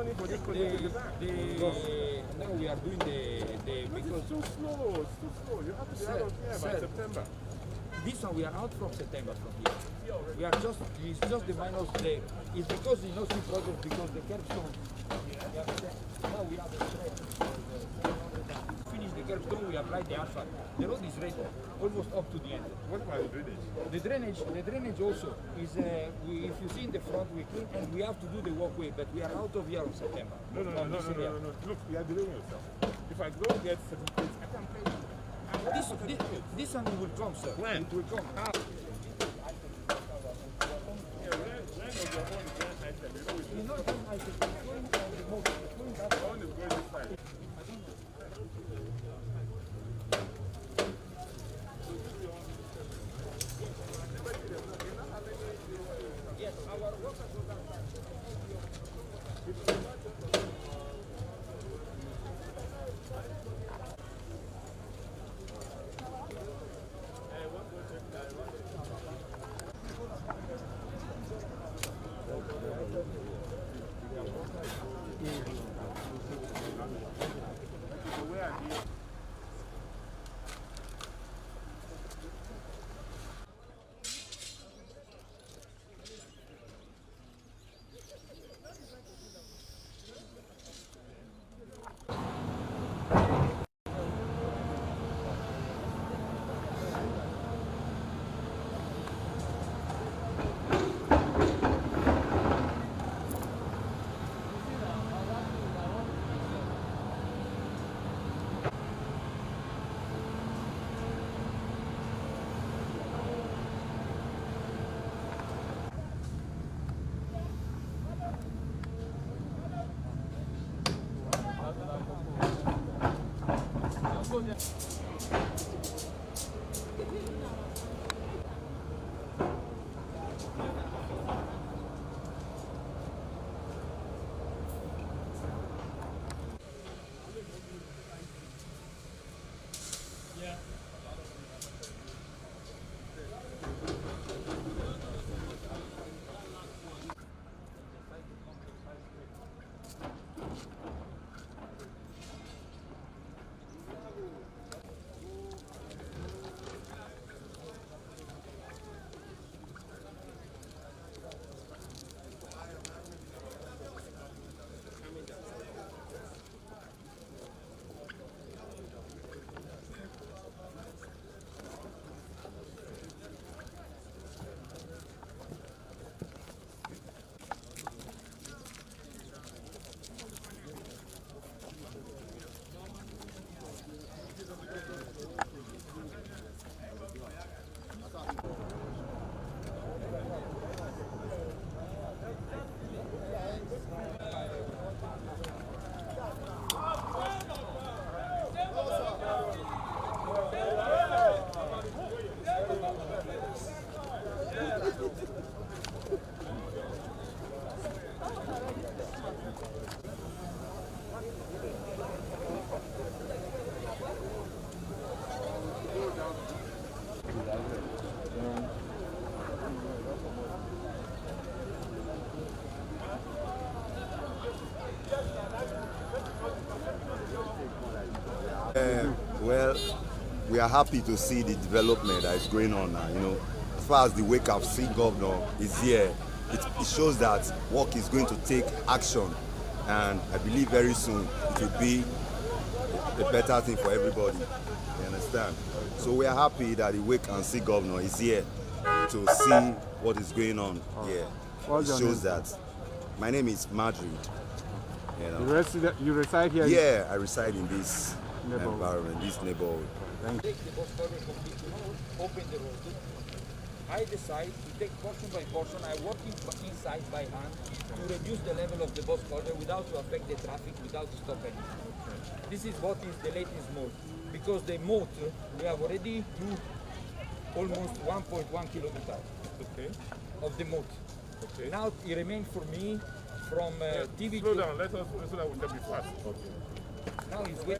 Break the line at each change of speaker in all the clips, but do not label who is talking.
money for this project in the bank.
Now we are doing because
it's too slow. It's too slow. You have to be out of here by September.
This one we are out from September from here. We are just it's just the minus there. It's because you know see project because the curbstone. Now we have the thread. Finish the curbstone, we apply the asphalt. The road is ready, almost up to the end.
What about the drainage?
The drainage also is if you see in the front we clean and we have to do the walkway, but we are out of here in September.
No. Look, you are delaying yourself. If I don't get certificates, I can pay you.
This one will come, sir.
When?
It will come. You know, I said, going on the motor, going that
one is going this side.
Yes, our workers will come.
Well, we are happy to see the development that is going on now. You know, as far as the wake up see governor is here, it shows that work is going to take action, and I believe very soon it will be a better thing for everybody. You understand? So we are happy that the wake and see governor is here to see what is going on here. It shows that. My name is Madrid. You know.
You reside here?
Yeah, I reside in this environment, this neighborhood.
Take the bus cover completely, open the road. I decide to take portion by portion. I work inside by hand to reduce the level of the bus cover without to affect the traffic, without to stop anything. This is what is the latest mode. Because the mode, we have already do almost 1.1 kilometers of the mode. Okay. Now it remains for me from TV.
Slow down, let us so that we can be fast. Okay.
Now it's wait.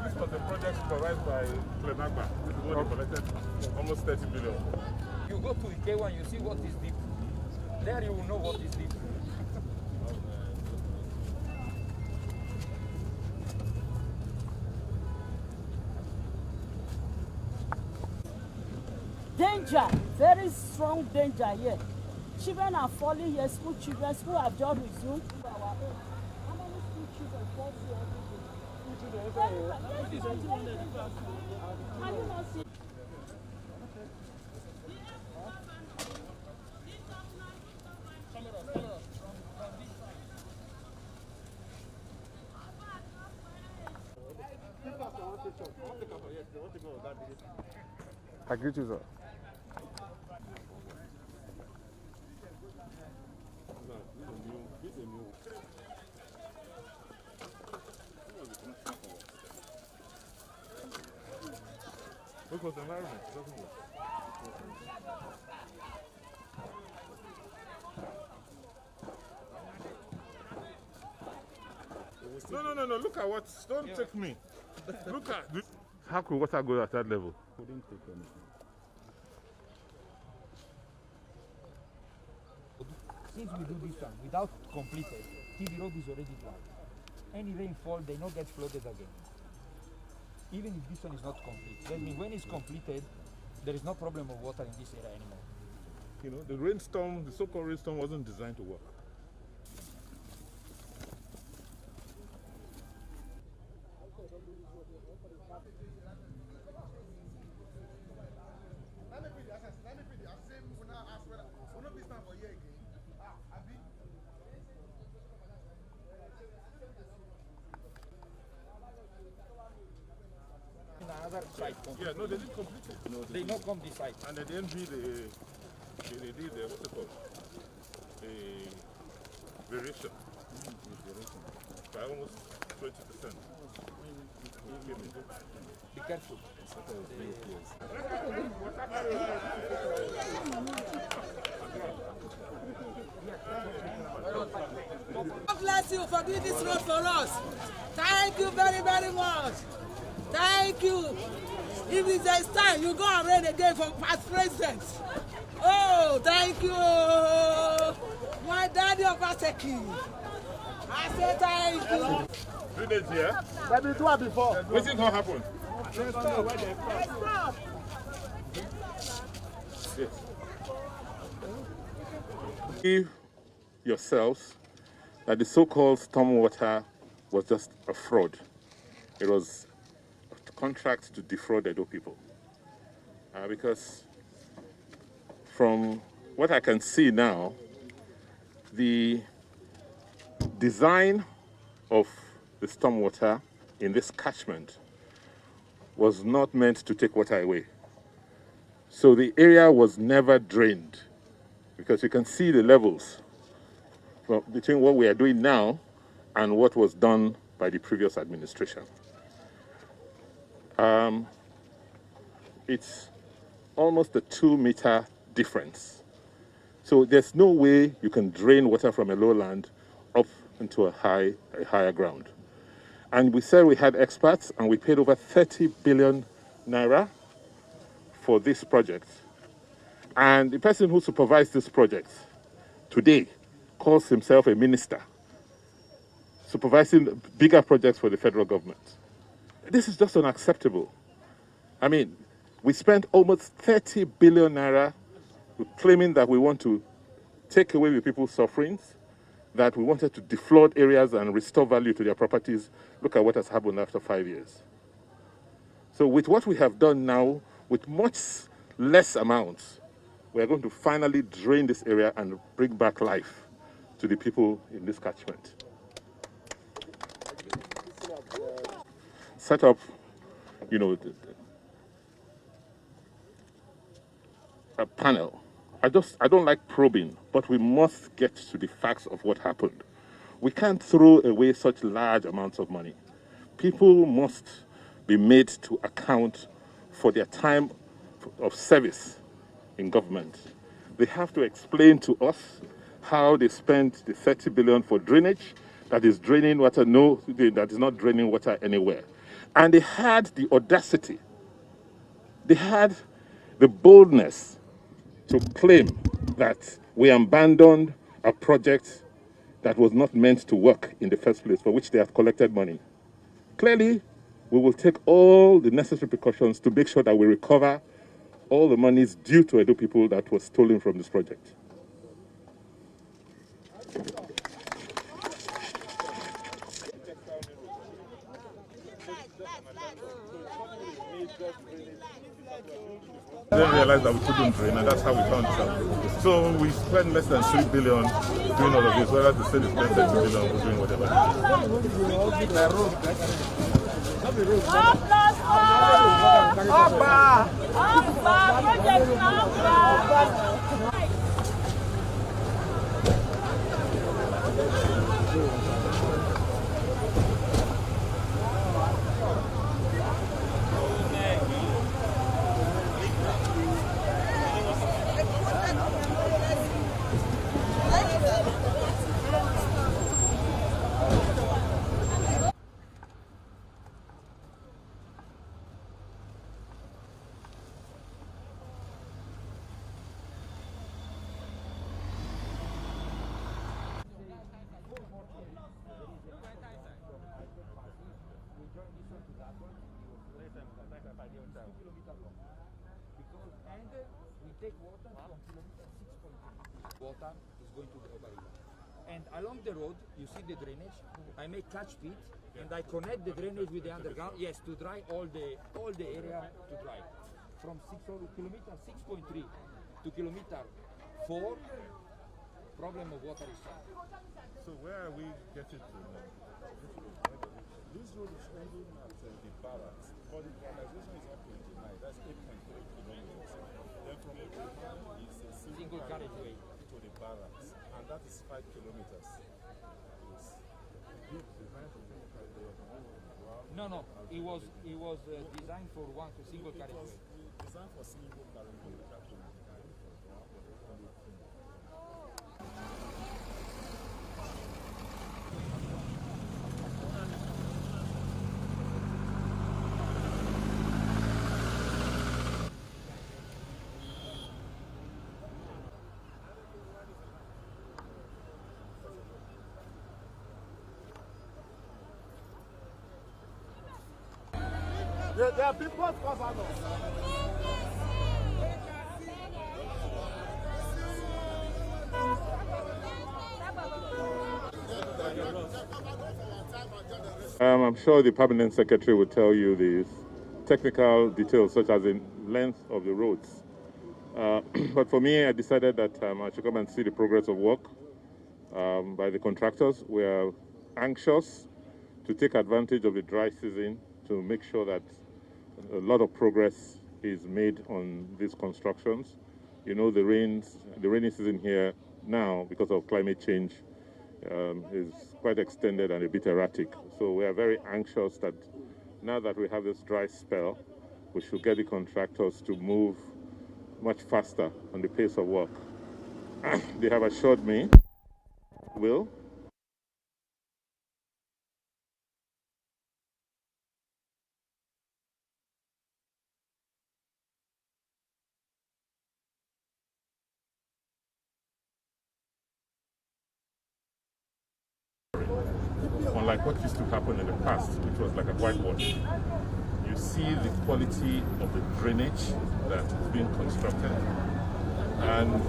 This was a project supervised by Plenagba. This is what they collected, almost 30 billion.
You go to Ikewa, you see what is deep. There you will know what is deep.
Danger, very strong danger here. Children are falling here, school children, school have just resumed. How many school children fall here every day? Can you not see?
I greet you, sir. Look what's the environment. Doesn't it? No. Look at what. Don't take me. Look at this. How could water go at that level?
Couldn't take anything.
Since we do this one without completed, TV road is already dry. Any rainfall, they not get flooded again. Even if this one is not complete. That means when it's completed, there is no problem of water in this area anymore.
You know, the rainstorm, the so-called rainstorm wasn't designed to work.
Another site.
Yeah, no, they didn't complete it. No,
They not come this side.
and at the NV, they did what's it called? A variation. By almost 20%.
Be careful.
God bless you for doing this road for us. Thank you very, very much. Thank you. If it's a time, you go and reign again for past presidents. Oh, thank you. My daddy obaseki. I say thank you.
3 days here.
Let me do it before.
What's it going to happen? Yes. Give yourselves that the so-called stormwater was just a fraud. It was a contract to defraud Edo people. Because from what I can see now, the design of the stormwater in this catchment was not meant to take water away. So the area was never drained, because you can see the levels between what we are doing now and what was done by the previous administration. It's almost a 2-meter difference. So there's no way you can drain water from a lowland up into a higher ground. And we said we had experts, and we paid over 30 billion naira for this project. And the person who supervised this project today calls himself a minister, supervising bigger projects for the federal government. This is just unacceptable. I mean, we spent almost 30 billion naira claiming that we want to take away the people's sufferings, that we wanted to deflood areas and restore value to their properties. Look at what has happened after 5 years. So with what we have done now, with much less amounts, we are going to finally drain this area and bring back life to the people in this catchment. Set up you know, a panel. I don't like probing, but we must get to the facts of what happened. We can't throw away such large amounts of money. People must be made to account for their time of service in government. They have to explain to us how they spent the 30 billion for drainage that is draining water, that is not draining water anywhere. And they had the audacity, they had the boldness to claim that we abandoned a project that was not meant to work in the first place, for which they have collected money. Clearly, we will take all the necessary precautions to make sure that we recover all the monies due to Edo people that was stolen from this project. Then realized that we couldn't drain, and that's how we found it out. So we spent less than 3 billion doing all of this, whereas the state is spent 30 billion doing whatever.
Water is going to the Obariba. And along the road, you see the drainage. I make catch pit and I connect the drainage with the underground. Yes, to dry all the area to dry. From kilometer 6.3 to kilometer 4, problem of water is solved.
So where are we getting to now?
This road is ending at the barracks, but the realization is up to 29. That's 8.3 kilometers. Then from the benin is a
Single carriageway
to the barracks, and that is 5 kilometers. Yes.
No. It was designed for one single carriageway.
Designed for single carriageway.
There are people governors.
I'm sure the permanent secretary will tell you the technical details, such as the length of the roads. But for me, I decided that I should come and see the progress of work by the contractors. We are anxious to take advantage of the dry season to make sure that a lot of progress is made on these constructions. You know, the rainy season here now, because of climate change, is quite extended and a bit erratic. So we are very anxious that now that we have this dry spell, we should get the contractors to move much faster on the pace of work. They have assured me, will. Unlike what used to happen in the past, which was like a whitewash. You see the quality of the drainage that is being constructed. And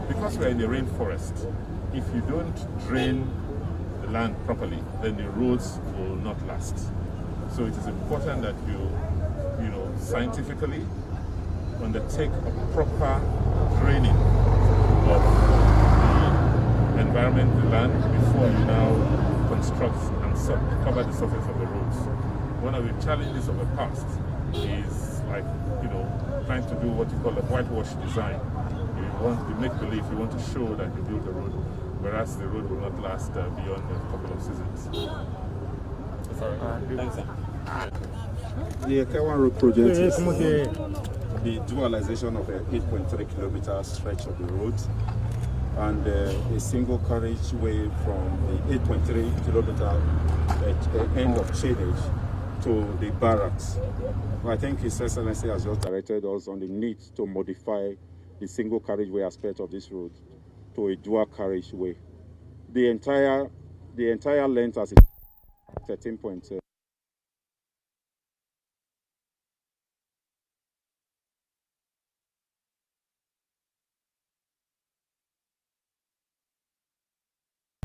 because we're in the rainforest, if you don't drain the land properly, then the roads will not last. So it is important that you scientifically undertake a proper draining of the environment, the land, before you now construct and cover the surface of the roads. One of the challenges of the past is like, you know, trying to do what you call a whitewash design. You make believe, you want to show that you built the road, whereas the road will not last beyond a couple of seasons. Sorry. Thanks, sir.
The K1 Road project is the dualization of an 8.3 kilometer stretch of the road and a single carriageway from the 8.3 kilometer end of Chadage to the barracks. I think His Excellency has just directed us on the need to modify the single carriageway aspect of this road to a dual carriageway. The entire length as 13.2.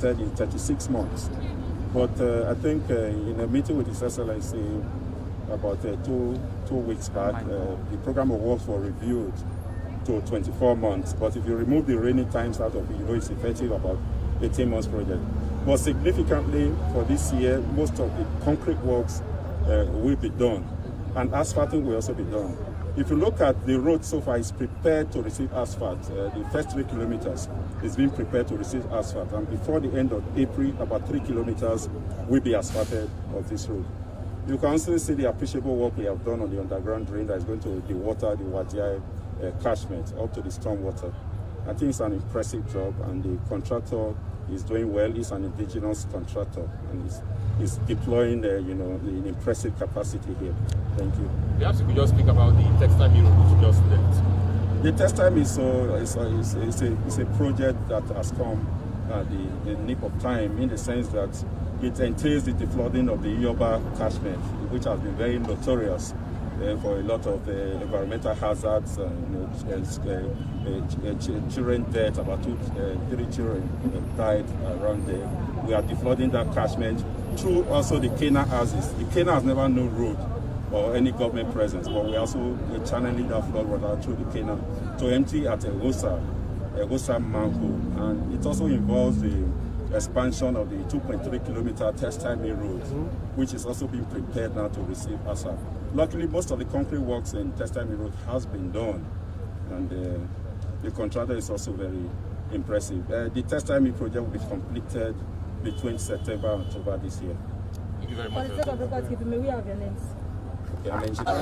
In 36 months. But I think in a meeting with His Excellency about two weeks back, the program of works was reviewed to 24 months. But if you remove the rainy times out of it, you know it's effective about 18 months project. But significantly for this year, most of the concrete works will be done, and asphalting will also be done. If you look at the road so far, it's prepared to receive asphalt. The first 3 kilometers is being prepared to receive asphalt, and before the end of April, about 3 kilometers will be asphalted of this road. You can also see the appreciable work we have done on the underground drain that is going to the water, the Wadiai catchment, up to the storm water. I think it's an impressive job, and the contractor is doing well. He's an indigenous contractor, and he's deploying you know, an impressive capacity here. Thank you.
Perhaps you could just speak about the textile mill which you just left.
The textile mill is a project that has come at the nip of time, in the sense that it entails the flooding of the Yoba catchment, which has been very notorious for a lot of environmental hazards, children dead, about 3 children died around there. We are deflooding that catchment through also the Kena houses. The Kena has never known road or any government presence, but we also channeling that flood water through the Kena to empty at Egosa manhole, and it also involves the expansion of the 2.3 kilometer textile mill road, which is also being prepared now to receive ASAP. Luckily, most of the concrete works in textile mill road has been done, and the contractor is also very impressive. The textile mill project will be completed between September and October this year.
Thank you very much.
For the sake of record keeping, may we have your names?
Okay, I mentioned that.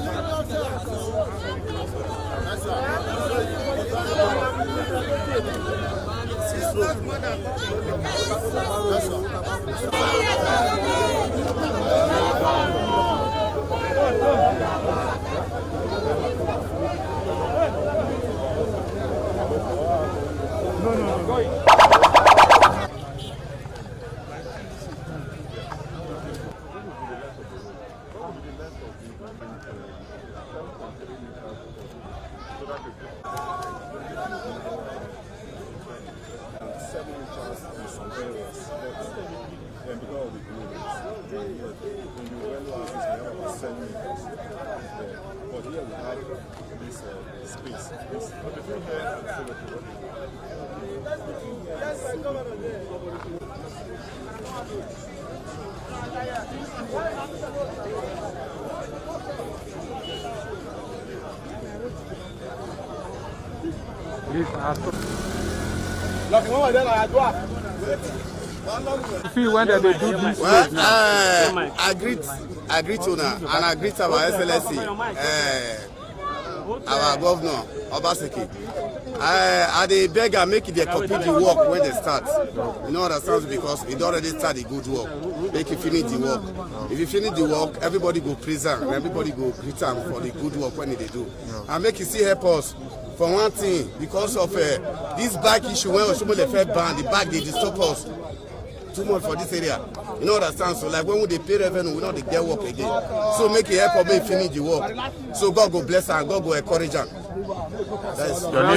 When they do this,
well, I greet Una and I greet our Excellency, our Governor Obaseki. I beg and make it they complete the work when they start. You know what that sounds, because it already started the good work. Make you finish the work. If you finish the work, everybody go praise them and everybody go greet them for the good work when they do. And make it see help us. For one thing, because of this bike issue, when Oshomo first ban, the bike they disturb us too much for this area. You know what I stand? So like when they pay revenue, we know they get work again. So make it help me finish the work. So God go bless her and God go encourage her.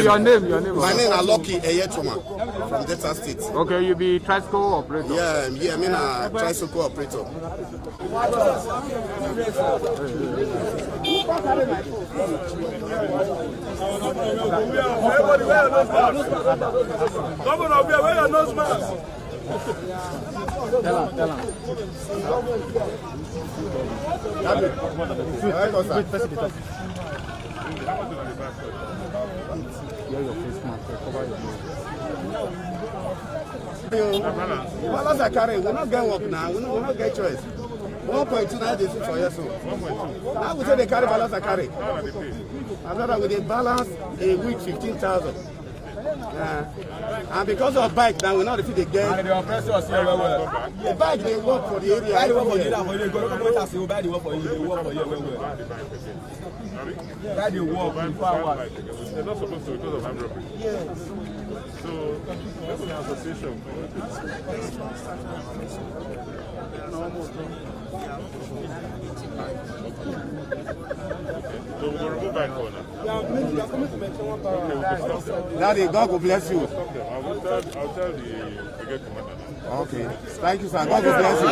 Your name?
My name is Lucky Eyetoma from Delta State.
Okay, you be tricycle operator.
Yeah, I mean a tricycle operator.
Governor, where are those masks?
Balance I carry, we not get work now, we not get choice. 1.2 now they see for years old. Now we say they carry balance I carry. Another with a balance a week 15,000. And because of bike now we not defeat the game. The bike they work for the area. They work for you. Buy the work for you. They work for you. Buy the work in power.
They're not supposed to because of armed robbery. Yes. So that's an association. So we're going to go back for now.
Daddy, God will bless you.
I'll tell the brigade commander now.
Okay. Thank you, sir. God will bless you.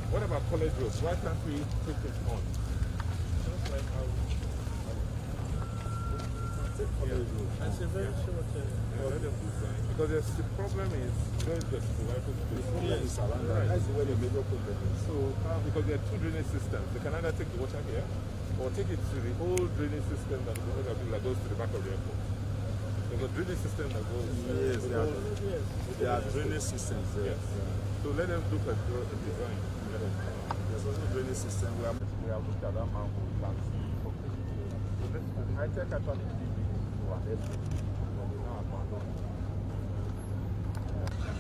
What about college roads? Why can't we take it on? Just like how take college roads. That's a very short let them design. Because the problem is going to the rifle space. The problem is around that. That's where the major problem is. So because there are two drainage systems. They can either take the water here or take it to the old drainage system that goes to the back of the airport. There's a drainage system that goes there are drainage systems there. Yes. So let them look at the design. There's also a drainage system where we have looked at that manhole. So let's high-tech actually to an airport.